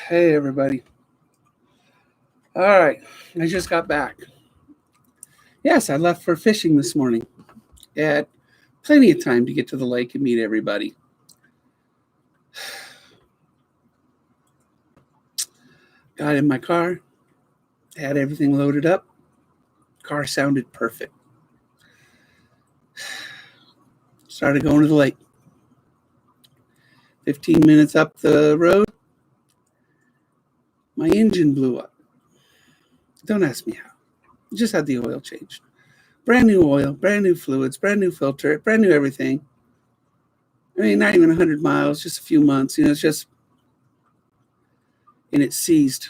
Hey, everybody. All right. I just got back. Yes, I left for fishing this morning. Had plenty of time to get to the lake and meet everybody. Got in my car, had everything loaded up. Car sounded perfect. Started going to the lake. 15 minutes up the road, my engine blew up. Don't ask me how. Just had the oil changed. Brand new oil, brand new fluids, brand new filter, brand new everything. I mean, not even 100 miles, just a few months. It's just, and it seized.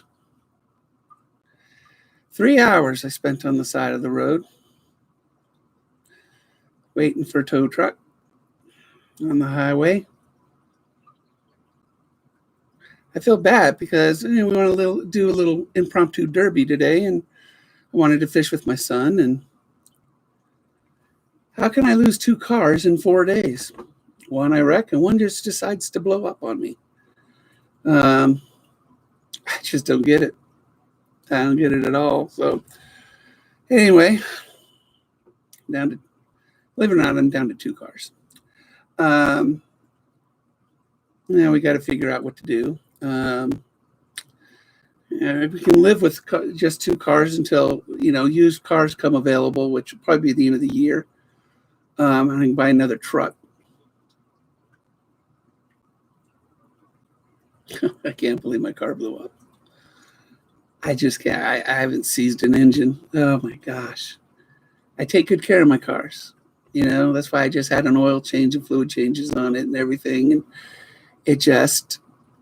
3 hours I spent on the side of the road waiting for a tow truck on the highway. I feel bad because we want to do a little impromptu derby today, and I wanted to fish with my son. And how can I lose 2 cars in 4 days? One I wreck, and one just decides to blow up on me. I just don't get it. I don't get it at all. So anyway, believe it or not, I'm down to 2 cars. Now we got to figure out what to do. We can live with just 2 cars until, used cars come available, which will probably be the end of the year. I can buy another truck. I can't believe my car blew up. I just can't. I haven't seized an engine. Oh my gosh. I take good care of my cars. That's why I just had an oil change and fluid changes on it and everything. And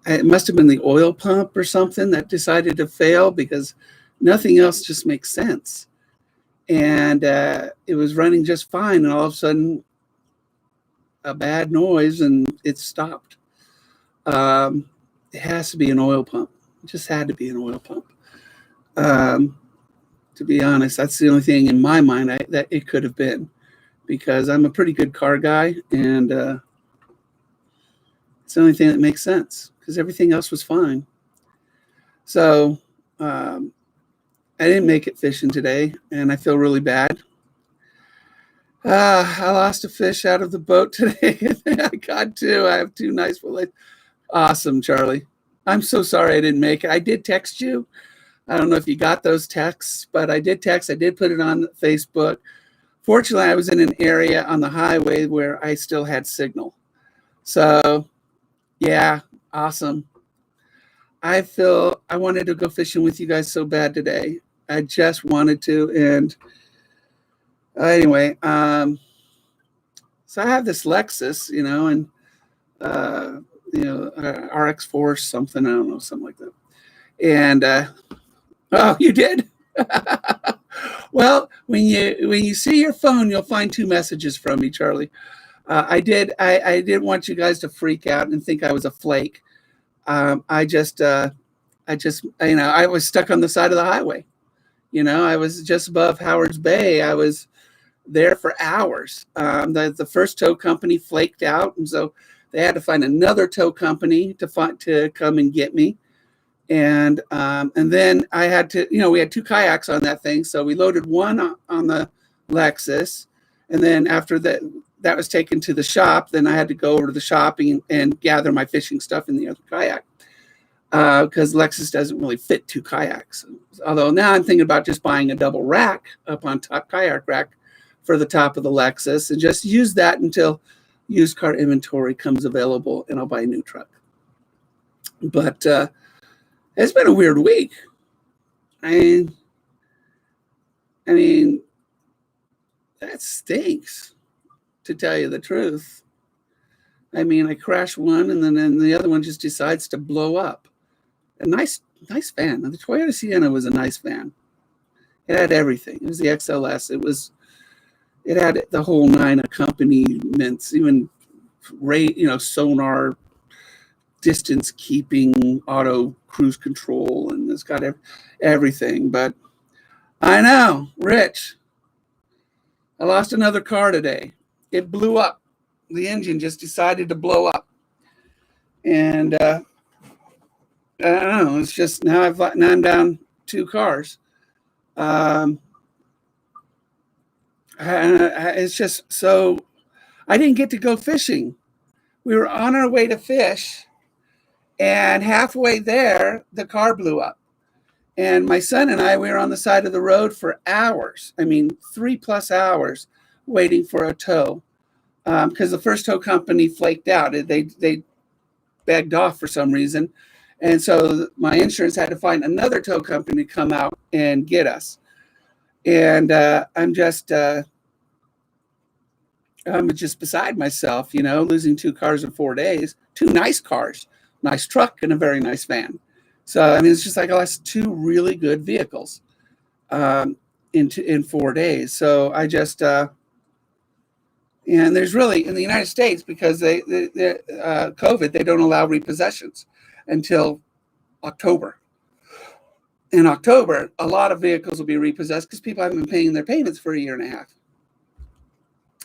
it must have been the oil pump or something that decided to fail, because nothing else just makes sense. And it was running just fine. And all of a sudden, a bad noise, and it stopped. It has to be an oil pump. It just had to be an oil pump. To be honest, that's the only thing in my mind that it could have been, because I'm a pretty good car guy, and it's the only thing that makes sense, because everything else was fine. So I didn't make it fishing today, and I feel really bad. I lost a fish out of the boat today. I got 2. I have 2 nice fillets. Awesome, Charlie. I'm so sorry I didn't make it. I did text you. I don't know if you got those texts, but I did text. I did put it on Facebook. Fortunately, I was in an area on the highway where I still had signal. So, yeah, awesome. I wanted to go fishing with you guys so bad today. I just wanted to. And anyway, so I have this Lexus, and RX4 something, I don't know, something like that. And oh, you did? Well, when you see your phone, you'll find 2 messages from me, Charlie. I didn't want you guys to freak out and think I was a flake. I was stuck on the side of the highway. I was just above Howard's Bay. I was there for hours. The first tow company flaked out, and so they had to find another tow company to come and get me. And then I had to, we had 2 kayaks on that thing, so we loaded one on the Lexus, and then after that was taken to the shop, then I had to go over to the shop and gather my fishing stuff in the other kayak, because Lexus doesn't really fit 2 kayaks. Although now I'm thinking about just buying a double rack up on top, kayak rack for the top of the Lexus, and just use that until used car inventory comes available, and I'll buy a new truck. But it's been a weird week. I mean, that stinks, to tell you the truth. I mean, I crashed one, and then the other one just decides to blow up. A nice van. The Toyota Sienna was a nice van. It had everything. It was the XLS. It had the whole 9 accompaniments, even sonar, distance keeping, auto cruise control, and it's got everything. But I know, Rich, I lost another car today. It blew up. The engine just decided to blow up. And I don't know. It's just now I'm down 2 cars. Um, it's just so I didn't get to go fishing. We were on our way to fish, and halfway there, the car blew up. And my son and I, we were on the side of the road for hours. I mean, 3+ hours waiting for a tow because the first tow company flaked out. They begged off for some reason. And so my insurance had to find another tow company to come out and get us. And I'm just beside myself, losing 2 cars in 4 days, 2 nice cars, nice truck and a very nice van. So, I mean, it's just like I lost 2 really good vehicles in 4 days. So I just, and there's really, in the United States, because COVID, they don't allow repossessions until October. In October, a lot of vehicles will be repossessed because people haven't been paying their payments for a year and a half.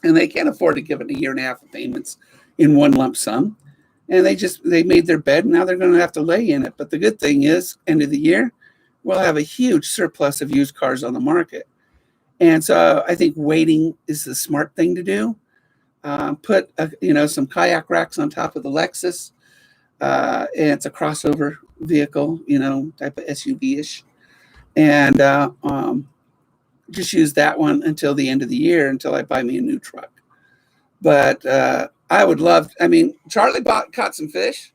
And they can't afford to give it a year and a half of payments in one lump sum. And they made their bed, and now they're going to have to lay in it. But the good thing is, end of the year, we'll have a huge surplus of used cars on the market. And so I think waiting is the smart thing to do. Put some kayak racks on top of the Lexus. And it's a crossover vehicle, type of SUV-ish. And just use that one until the end of the year, until I buy me a new truck. But I would love, Charlie caught some fish.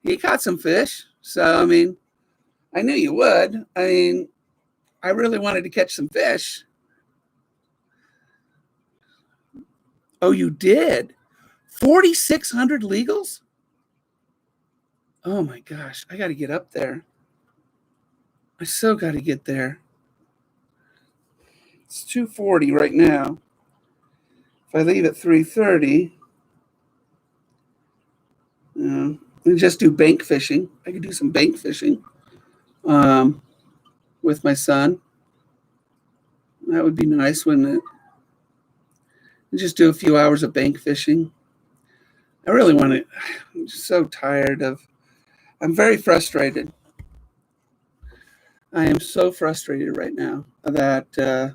He caught some fish. So, I knew you would. I really wanted to catch some fish. Oh, you did? 4,600 legals? Oh my gosh, I got to get up there. I so got to get there. It's 2:40 right now. If I leave at 3:30, we just do bank fishing. I could do some bank fishing with my son. That would be nice, wouldn't it? Just do a few hours of bank fishing. I really want to. I'm so tired of. I'm very frustrated. I am so frustrated right now that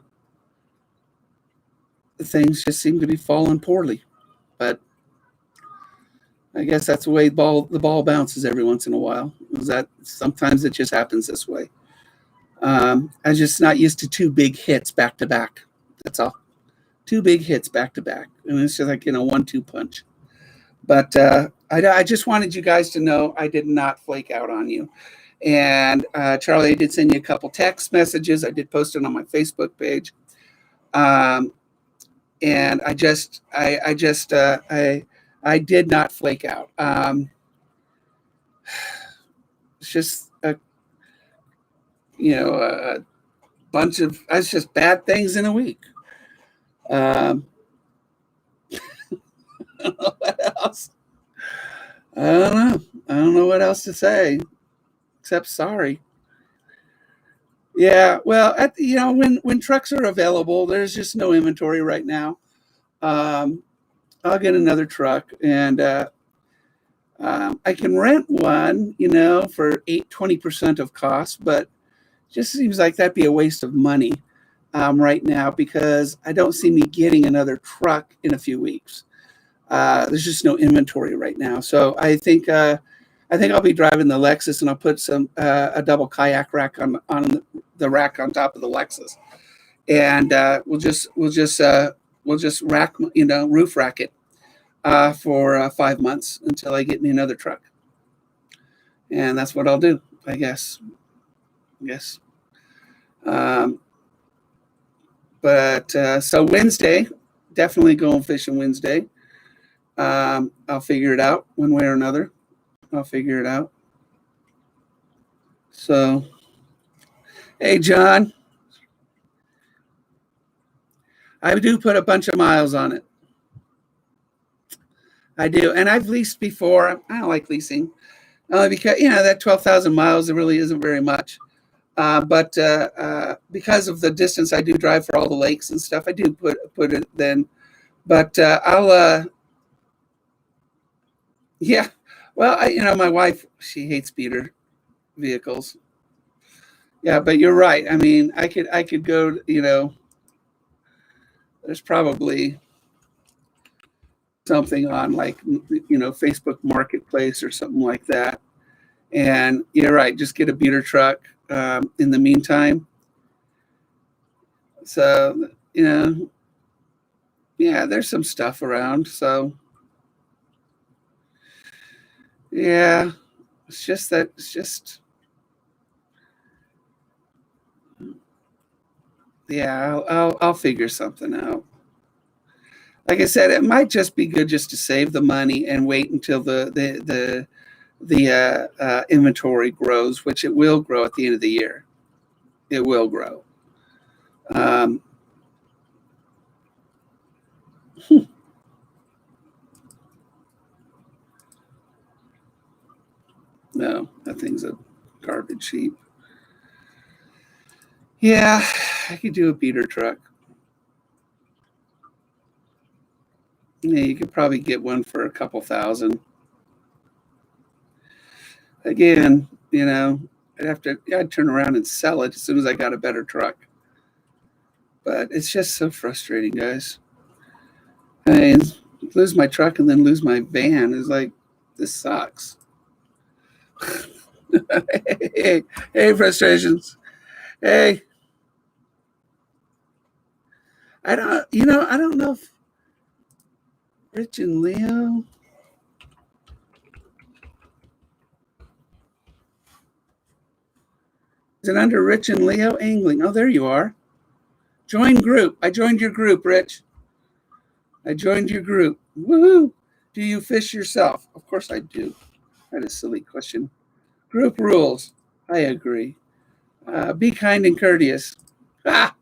things just seem to be falling poorly. But I guess that's the way the ball bounces every once in a while. Sometimes it just happens this way. I'm just not used to 2 big hits back to back. That's all. 2 big hits back to back, and it's just like 1-2 punch. But I just wanted you guys to know I did not flake out on you. And Charlie, I did send you a couple text messages. I did post it on my Facebook page. And I did not flake out. It's just a bunch of it's just bad things in a week. What else? I don't know. I don't know what else to say except sorry. Yeah, well, when trucks are available, there's just no inventory right now. I'll get another truck, and I can rent one, for 20% of cost, but it just seems like that'd be a waste of money right now because I don't see me getting another truck in a few weeks. There's just no inventory right now, so I think I'll be driving the Lexus, and I'll put a double kayak rack on the rack on top of the Lexus, and we'll just rack roof rack it for 5 months until I get me another truck, and that's what I'll do, I guess. Yes. But so Wednesday, definitely going fishing Wednesday. I'll figure it out one way or another. I'll figure it out. So, hey, John, I do put a bunch of miles on it. I do. And I've leased before. I don't like leasing because, that 12,000 miles, it really isn't very much. But because of the distance I do drive for all the lakes and stuff, I do put it then. But yeah. Well, my wife, she hates Peter. vehicles. Yeah, but you're right. I mean, I could go, there's probably something on like, Facebook Marketplace or something like that. And you're right, just get a beater truck in the meantime. So, yeah, there's some stuff around. So, yeah, yeah, I'll figure something out. Like I said, it might just be good just to save the money and wait until the inventory grows, which it will grow at the end of the year. It will grow. Um, no, that thing's a garbage heap. Yeah, I could do a beater truck. Yeah, you could probably get one for a couple thousand. Again, I'd turn around and sell it as soon as I got a better truck. But it's just so frustrating, guys. I mean, lose my truck and then lose my van is like, this sucks. hey, frustrations. Hey, I don't know if Rich and Leo. Is it under Rich and Leo Angling? Oh, there you are. Join group. I joined your group, Rich. I joined your group. Woohoo! Do you fish yourself? Of course I do. That is a silly question. Group rules. I agree. Be kind and courteous. Ah!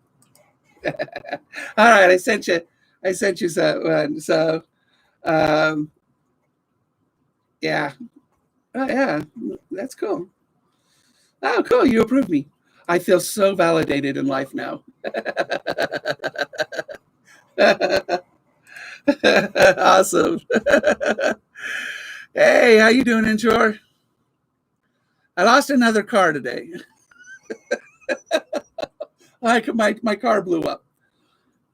All right, I sent you. One. So, yeah. Oh, yeah. That's cool. Oh, cool. You approve me. I feel so validated in life now. Awesome. Hey, how you doing, Inshore? I lost another car today. My car blew up.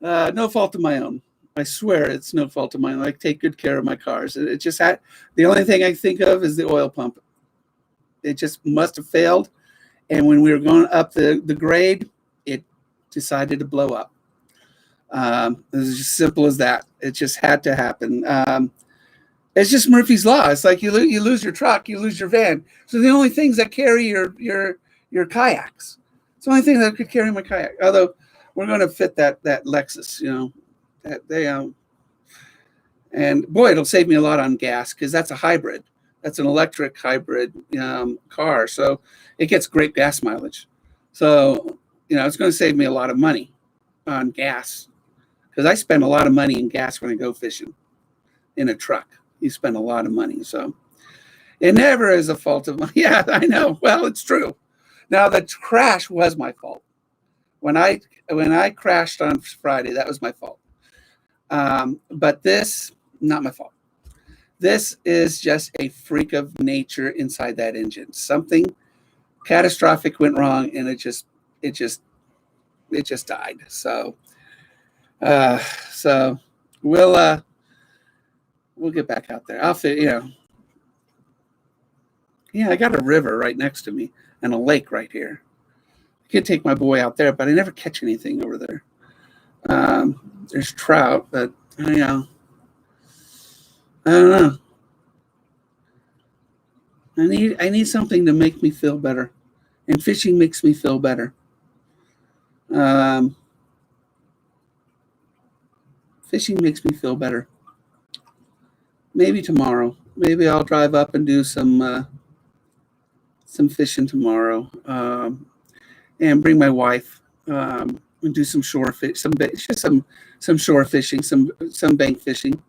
No fault of my own. I swear it's no fault of mine. I take good care of my cars. It just had the only thing I think of is the oil pump. It just must have failed. And when we were going up the grade, it decided to blow up. It was just simple as that. It just had to happen. It's just Murphy's Law. It's like you lose your truck, you lose your van. So the only things that carry your kayaks. It's the only thing that could carry my kayak. Although we're going to fit that Lexus, that they and boy, it'll save me a lot on gas because that's a hybrid. That's an electric hybrid car, so it gets great gas mileage. So it's going to save me a lot of money on gas because I spend a lot of money in gas when I go fishing in a truck. You spend a lot of money, so it never is a fault of mine. Yeah, I know. Well, it's true. Now the crash was my fault. When I crashed on Friday, that was my fault. But this, not my fault. This is just a freak of nature inside that engine. Something catastrophic went wrong, and it just died. So we'll get back out there. Yeah, I got a river right next to me and a lake right here. I could take my boy out there, but I never catch anything over there. There's trout, but I don't know. I need something to make me feel better, and fishing makes me feel better. Fishing makes me feel better. Maybe tomorrow. Maybe I'll drive up and do some fishing tomorrow, and bring my wife and do some shore fish, some shore fishing, some bank fishing.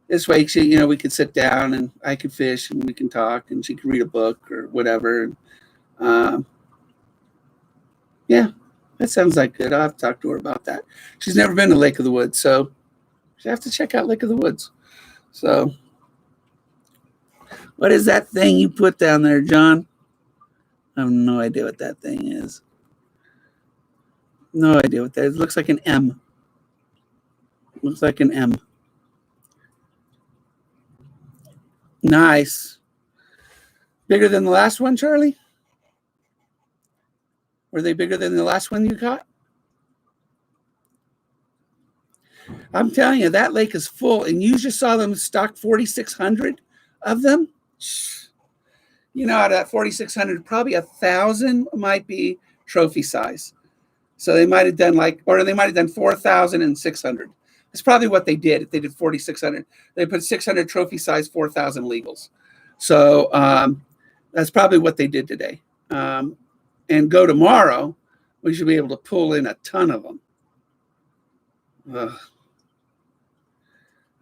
This way, we could sit down and I could fish and we can talk and she could read a book or whatever. Yeah, that sounds like good. I'll have to talk to her about that. She's never been to Lake of the Woods, so she have to check out Lake of the Woods. So, What is that thing you put down there, John? I have no idea what that thing is. No idea what that is. It looks like an M. Looks like an M. Nice. Bigger than the last one, Charlie? Were they bigger than the last one you caught? I'm telling you, that lake is full, and you just saw them stock 4,600 of them. You know, out of that 4,600, probably 1,000 might be trophy size. So they might have done they might have done 4,600. That's probably what they did. If they did 4,600, they put 600 trophy size, 4,000 legals. So that's probably what they did today. And go tomorrow, we should be able to pull in a ton of them.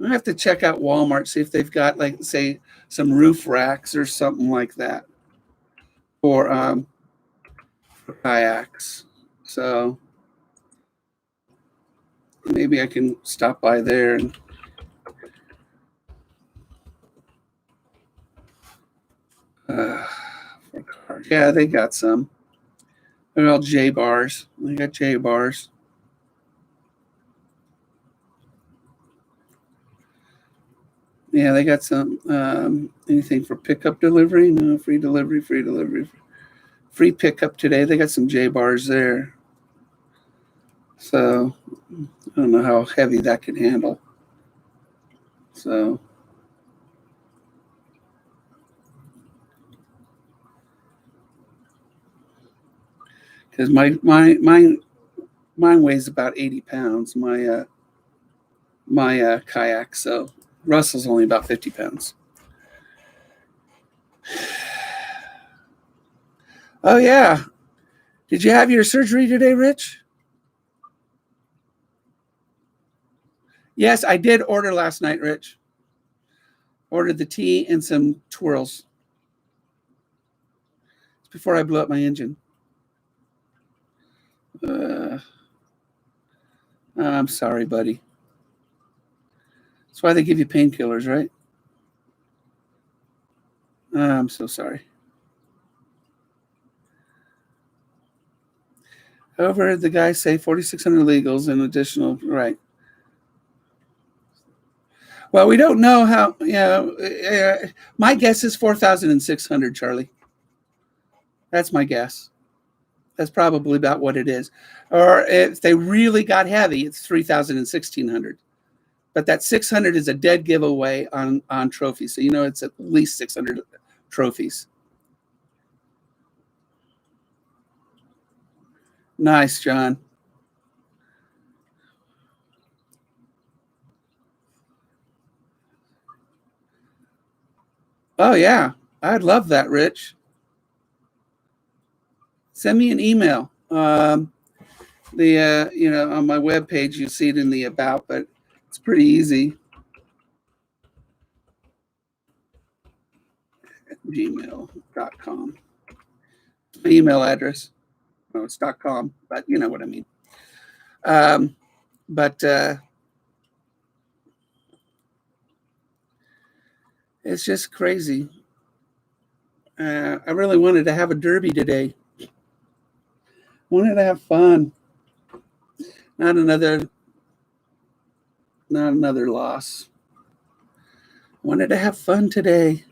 I have to check out Walmart, see if they've got, like, say, some roof racks or something like that for kayaks. So maybe I can stop by there and yeah, they got some. They're all J bars. They got J bars. Yeah, they got some. Anything for pickup delivery? No, free delivery, free pickup today. They got some J bars there. So I don't know how heavy that can handle. So because mine weighs about 80 pounds. My kayak. So Russell's only about 50 pounds. Oh yeah. Did you have your surgery today, Rich? Yes, I did order last night, Rich. Ordered the tea and some twirls. It's before I blew up my engine. I'm sorry, buddy. That's why they give you painkillers, right? I'm so sorry. I overheard the guy say 4,600 legals and additional, right? Well, we don't know how. My guess is 4,600, Charlie. That's my guess. That's probably about what it is. Or if they really got heavy, it's 3,000 and 1,600. But that 600 is a dead giveaway on trophies. So you know it's at least 600 trophies. Nice, John. Oh yeah, I'd love that, Rich. Send me an email. On my webpage, you see it in the about, but it's pretty easy. gmail.com. My email address. No, it's .com, but you know what I mean. But it's just crazy. I really wanted to have a derby today. Wanted to have fun. Not another loss. Wanted to have fun today.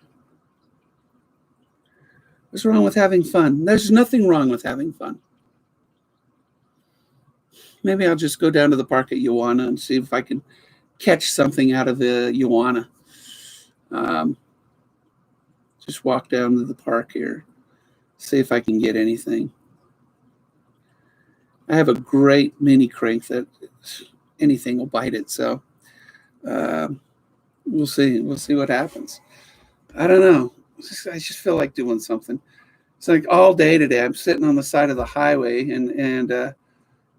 What's wrong with having fun? There's nothing wrong with having fun. Maybe I'll just go down to the park at Ioana and see if I can catch something out of the Ioana. Just walk down to the park here, see if I can get anything. I have a great mini crank that anything will bite it. So we'll see. We'll see what happens. I don't know. I just feel like doing something. It's like all day today. I'm sitting on the side of the highway and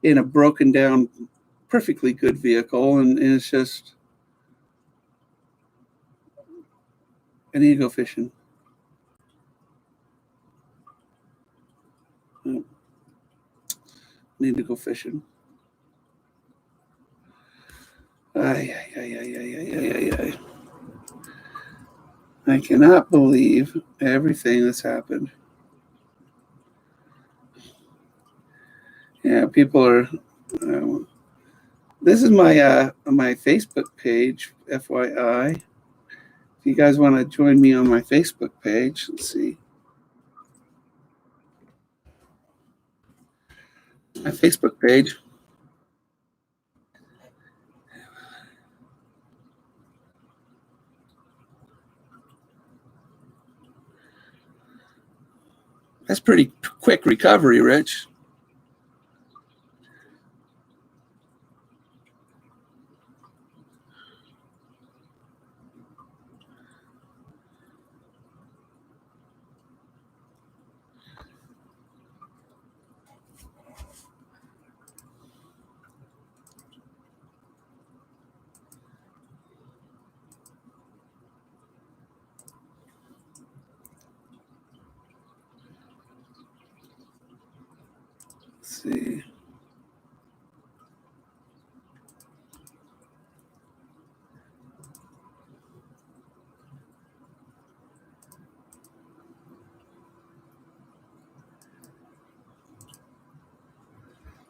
in a broken down, perfectly good vehicle, and it's just I need to go fishing. I need to go fishing. Ay. I cannot believe everything that's happened. Yeah, people are. This is my Facebook page, FYI. If you guys want to join me on my Facebook page, let's see. My Facebook page. That's pretty quick recovery, Rich. Let's see.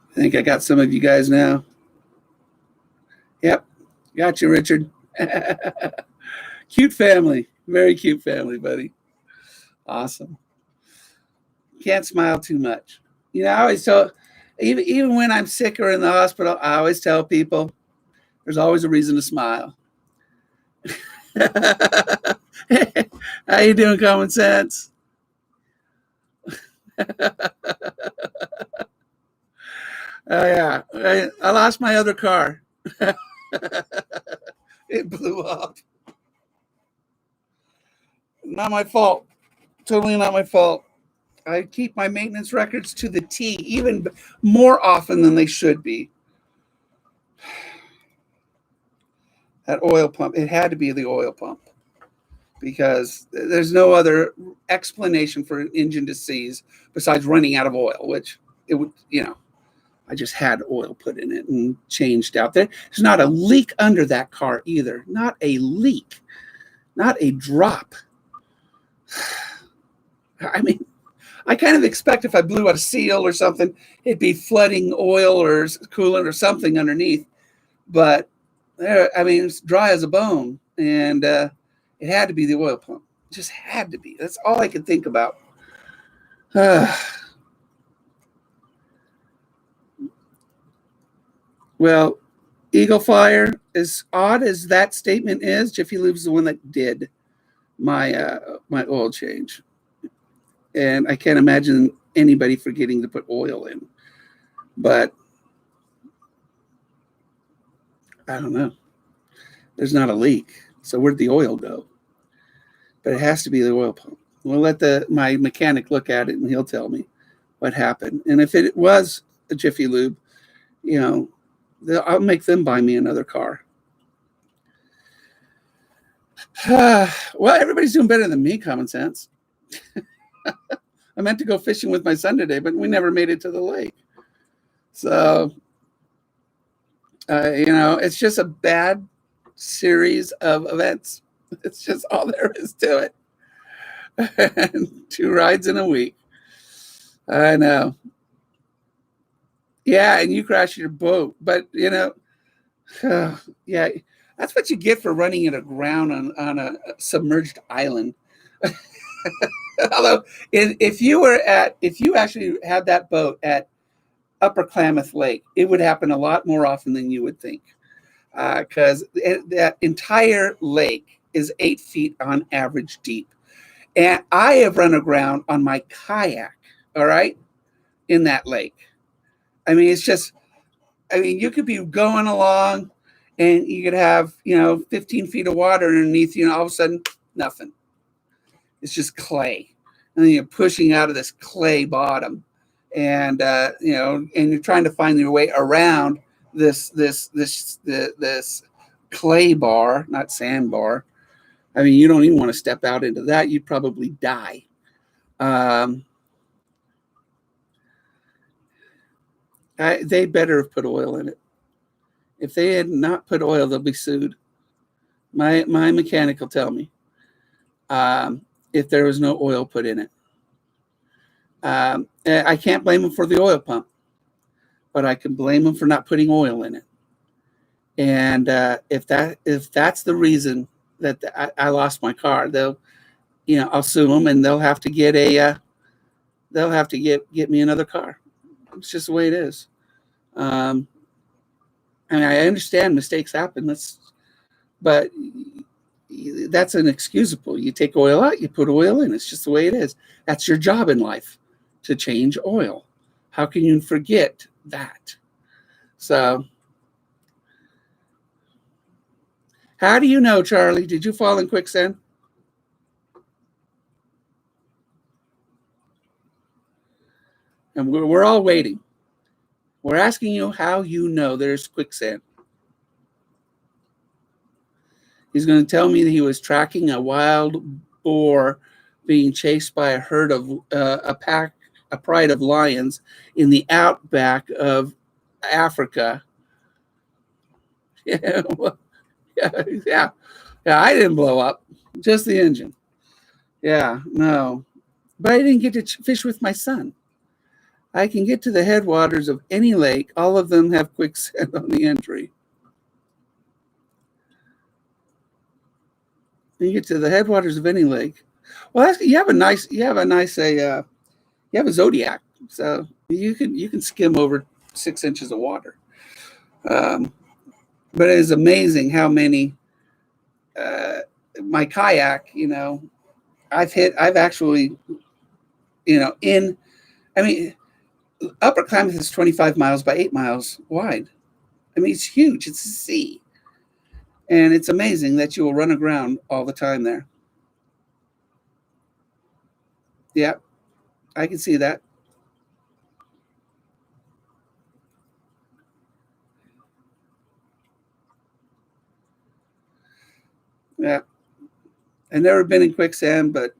I think I got some of you guys now. Yep, got you, Richard. Cute family, very cute family, buddy. Awesome. Can't smile too much. You know, I always tell, even when I'm sick or in the hospital, I always tell people there's always a reason to smile. How you doing, Common Sense? Oh yeah, I lost my other car. It blew up. Not my fault. Totally not my fault. I keep my maintenance records to the T, even more often than they should be. That oil pump, it had to be the oil pump because there's no other explanation for an engine to seize besides running out of oil, which it would, I just had oil put in it and changed out there. There's not a leak under that car either. Not a leak, not a drop. I mean, I kind of expect if I blew out a seal or something, it'd be flooding oil or coolant or something underneath. But I mean, it's dry as a bone, and it had to be the oil pump. It just had to be. That's all I could think about. Well, Eagle Fire, as odd as that statement is, Jiffy Lube's the one that did my my oil change, and I can't imagine anybody forgetting to put oil in. But I don't know. There's not a leak, so where'd the oil go? But it has to be the oil pump. We'll let my mechanic look at it, and he'll tell me what happened. And if it was a Jiffy Lube, I'll make them buy me another car. Well, everybody's doing better than me, Common Sense. I meant to go fishing with my son today, but we never made it to the lake. So, it's just a bad series of events. It's just all there is to it. And 2 rides in a week. I know. Yeah, and you crashed your boat, but yeah, that's what you get for running it aground on a submerged island. Although, if you actually had that boat at Upper Klamath Lake, it would happen a lot more often than you would think, because that entire lake is 8 feet on average deep, and I have run aground on my kayak. All right, in that lake. I mean, you could be going along and you could have, 15 feet of water underneath you, and all of a sudden, nothing. It's just clay. And then you're pushing out of this clay bottom. And, and you're trying to find your way around this clay bar, not sandbar. I mean, you don't even want to step out into that. You'd probably die. They better have put oil in it. If they had not put oil, they'll be sued. My mechanic will tell me. if there was no oil put in it. I can't blame them for the oil pump, but I can blame them for not putting oil in it. And if that's the reason that I lost my car, I'll sue them, and they'll have to get get me another car. It's just the way it is. And I understand mistakes happen. But that's inexcusable. You take oil out, you put oil in. It's just the way it is. That's your job in life, to change oil. How can you forget that? So, how do you know, Charlie? Did you fall in quicksand? And we're all waiting. We're asking you how you know there's quicksand. He's going to tell me that he was tracking a wild boar being chased by a herd of a pride of lions in the outback of Africa. Yeah, yeah. I didn't blow up, just the engine. Yeah, no. But I didn't get to fish with my son. I can get to the headwaters of any lake. All of them have quicksand on the entry. You get to the headwaters of any lake. Well, you have a Zodiac, so you can skim over 6 inches of water. But it is amazing how many my kayak. I've actually, Upper Klamath is 25 miles by 8 miles wide. I mean, it's huge. It's a sea. And it's amazing that you will run aground all the time there. Yeah, I can see that. Yeah. I've never been in quicksand, but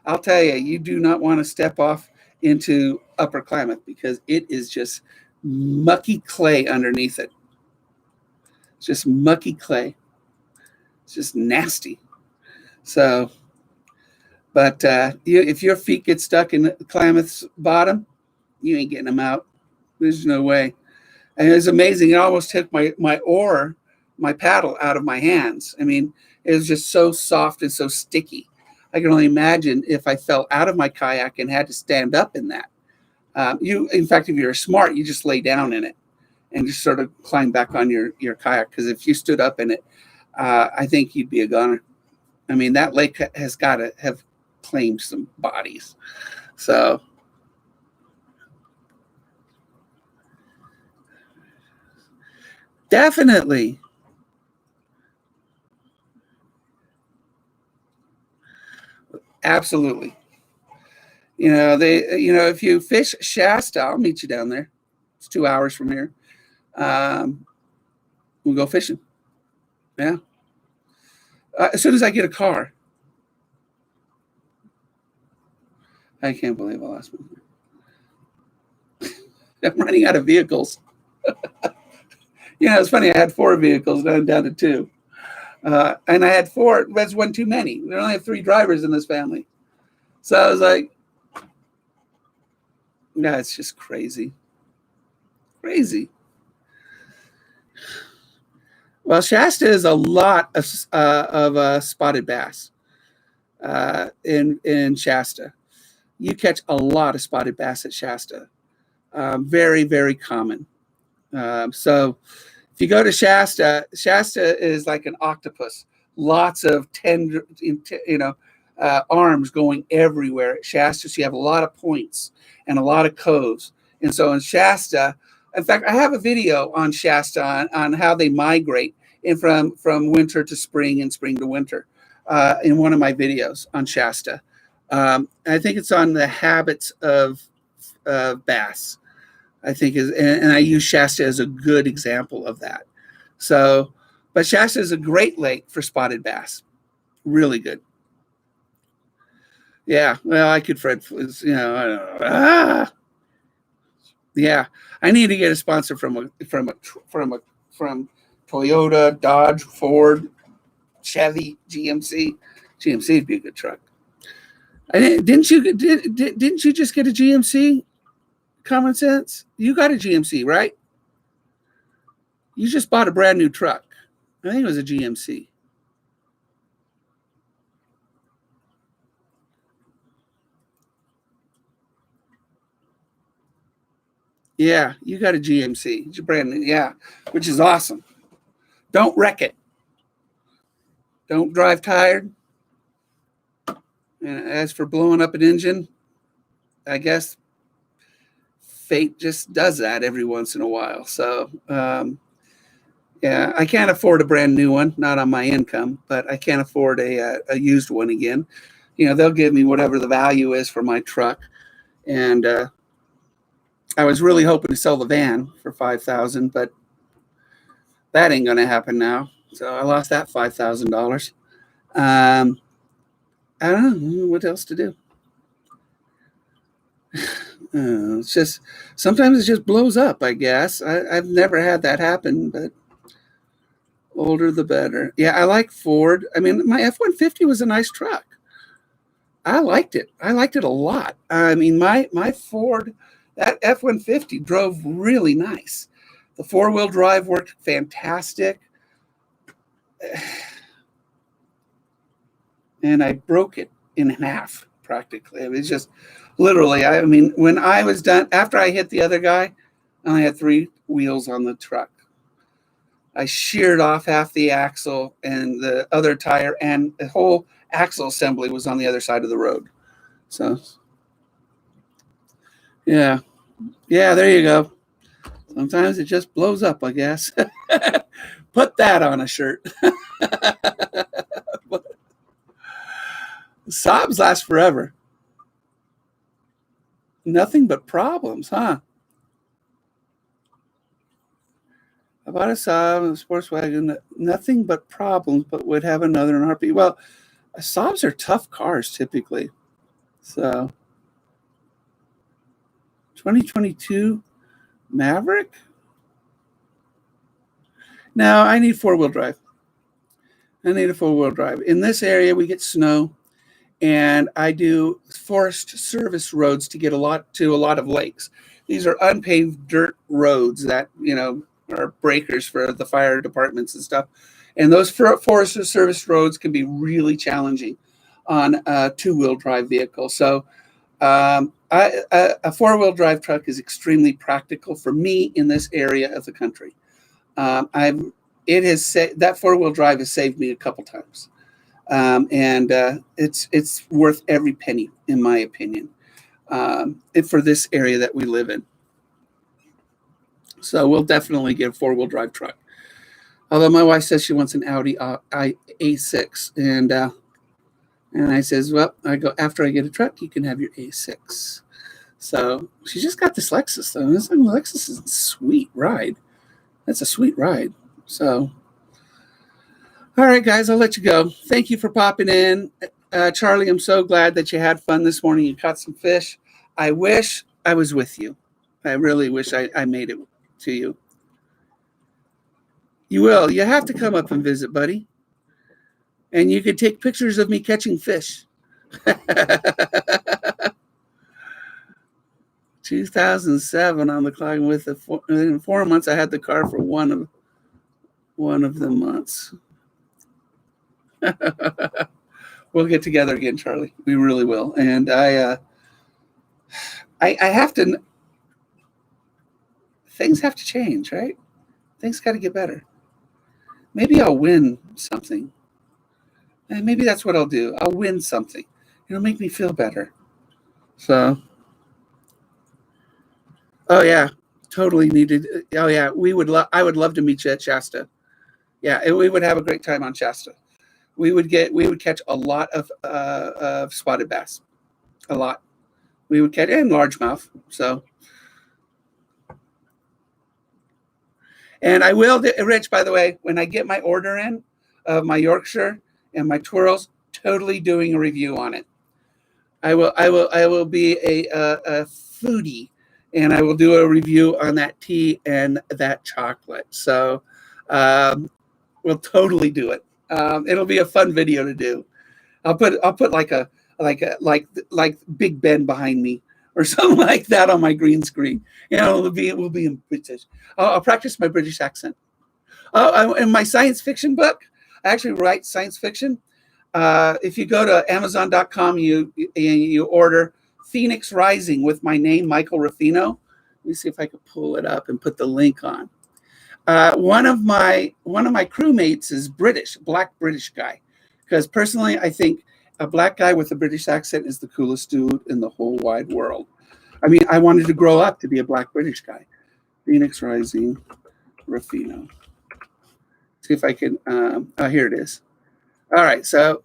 I'll tell you, you do not want to step off into Upper Klamath because it is just mucky clay underneath it. It's just mucky clay. It's just nasty. So, but if your feet get stuck in Klamath's bottom, you ain't getting them out. There's no way. And it was amazing. It almost took my paddle out of my hands. I mean, it was just so soft and so sticky. I can only imagine if I fell out of my kayak and had to stand up in that. In fact, if you're smart, you just lay down in it and just sort of climb back on your kayak. Because if you stood up in it, I think you'd be a goner. I mean, that lake has got to have claimed some bodies. So, definitely. Absolutely. If you fish Shasta, I'll meet you down there. It's 2 hours from here. We'll go fishing. Yeah. As soon as I get a car. I can't believe I lost one. I'm running out of vehicles. It's funny. I had 4 vehicles, now I'm down to 2. And I had 4. That's one too many. We only have 3 drivers in this family. So I was like, no, it's just crazy. Crazy. Well, Shasta is a lot of spotted bass in Shasta. You catch a lot of spotted bass at Shasta. Very, very common. So if you go to Shasta, Shasta is like an octopus. Lots of tender, arms going everywhere at Shasta. So you have a lot of points and a lot of coves. And so in Shasta, in fact, I have a video on Shasta on how they migrate from winter to spring and spring to winter in one of my videos on Shasta. I think it's on the habits of bass. I think and I use Shasta as a good example of that. So, but Shasta is a great lake for spotted bass. Really good. Yeah. Well, I could Fred, I don't know. Yeah, I need to get a sponsor from Toyota, Dodge, Ford, Chevy, GMC, GMC would be a good truck. Didn't you just get a GMC? Common sense. You got a GMC, right? You just bought a brand new truck. I think it was a GMC. Yeah, you got a GMC. It's brand new. Yeah, which is awesome. Don't wreck it. Don't drive tired. And as for blowing up an engine, I guess fate just does that every once in a while. So, yeah, I can't afford a brand new one, not on my income, but I can't afford a used one again. You know, they'll give me whatever the value is for my truck. And I was really hoping to sell the van for $5,000, but that ain't going to happen now. So I lost that $5,000. I don't know what else to do. It's just sometimes it just blows up, I guess. I've never had that happen, but older the better. Yeah, I like Ford. I mean, my F-150 was a nice truck. I liked it. I liked it a lot. I mean, my Ford, that F-150 drove really nice. The four-wheel drive worked fantastic. And I broke it in half practically. It was just literally, I mean, when I was done, after I hit the other guy, I only had 3 wheels on the truck. I sheared off half the axle and the other tire, and the whole axle assembly was on the other side of the road. So, yeah, there you go. Sometimes it just blows up, I guess. Put that on a shirt. Saabs last forever. Nothing but problems, huh? I bought a Saab, a sports wagon, nothing but problems, but would have another in heartbeat. Well, Saabs are tough cars typically. So, 2022 Maverick? No, I need 4-wheel drive. I need a 4-wheel drive. In this area, we get snow, and I do forest service roads to get a lot of lakes. These are unpaved dirt roads that, you know, are breakers for the fire departments and stuff. And those forest service roads can be really challenging on a 2-wheel drive vehicle. So a 4-wheel drive truck is extremely practical for me in this area of the country. That 4-wheel drive has saved me a couple times. And it's worth every penny, in my opinion, for this area that we live in. So we'll definitely get a 4-wheel drive truck. Although my wife says she wants an Audi A6, and I says, well, I go, after I get a truck, you can have your A6. So she just got this Lexus, though. This Lexus is a sweet ride. That's a sweet ride. So, all right, guys, I'll let you go. Thank you for popping in. Charlie, I'm so glad that you had fun this morning. You caught some fish. I wish I was with you. I really wish I made it to you. You will. You have to come up and visit, buddy. And you could take pictures of me catching fish. 2007 on the clock. In 4 months, I had the car for one of the months. We'll get together again, Charlie. We really will. And I have to. Things have to change, right? Things got to get better. Maybe I'll win something. And maybe that's what I'll do. I'll win something. It'll make me feel better. So, oh yeah, totally needed. Oh yeah, I would love to meet you at Shasta. Yeah, we would have a great time on Shasta. We would catch a lot of spotted bass, a lot. We would catch and largemouth. So, and I will, Rich. By the way, when I get my order in of my Yorkshire and my twirls, totally doing a review on it. I will be a foodie, and I will do a review on that tea and that chocolate. So we'll totally do it. It'll be a fun video to do. I'll put like Big Ben behind me or something like that on my green screen. We'll be in British. I'll practice my British accent. In my science fiction book, I actually write science fiction. If you go to Amazon.com, you order Phoenix Rising with my name, Michael Ruffino. Let me see if I can pull it up and put the link on. One of my crewmates is British, black British guy, because personally I think a black guy with a British accent is the coolest dude in the whole wide world. I mean, I wanted to grow up to be a black British guy. Phoenix Rising, Ruffino. See if I can. Here it is. All right, so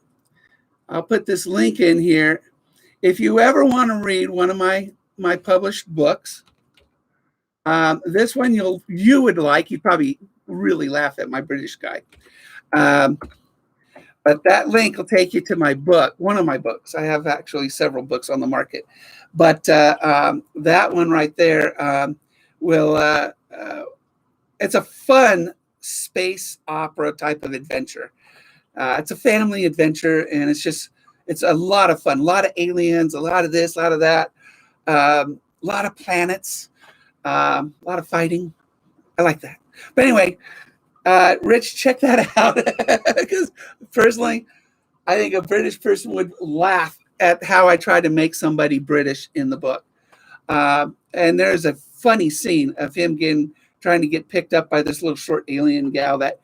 I'll put this link in here. If you ever want to read one of my published books, this one you would like. You'd probably really laugh at my British guy. But that link will take you to my book, one of my books. I have actually several books on the market. But that one right there will, it's a fun space opera type of adventure. It's a family adventure, and it's a lot of fun. A lot of aliens, a lot of this, a lot of that, a lot of planets, a lot of fighting. I like that. But anyway, Rich, check that out. Because personally, I think a British person would laugh at how I try to make somebody British in the book. And there's a funny scene of him trying to get picked up by this little short alien gal that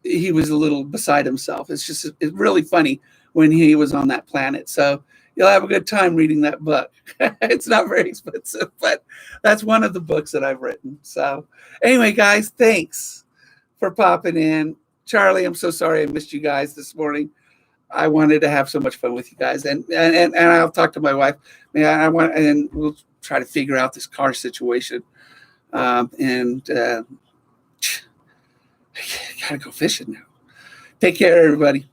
he was a little beside himself. It's really funny when he was on that planet. So you'll have a good time reading that book. It's not very expensive, but that's one of the books that I've written. So anyway, guys, thanks for popping in. Charlie, I'm so sorry I missed you guys this morning. I wanted to have so much fun with you guys, and I'll talk to my wife. And we'll try to figure out this car situation. Gotta go fishing now. Take care, everybody.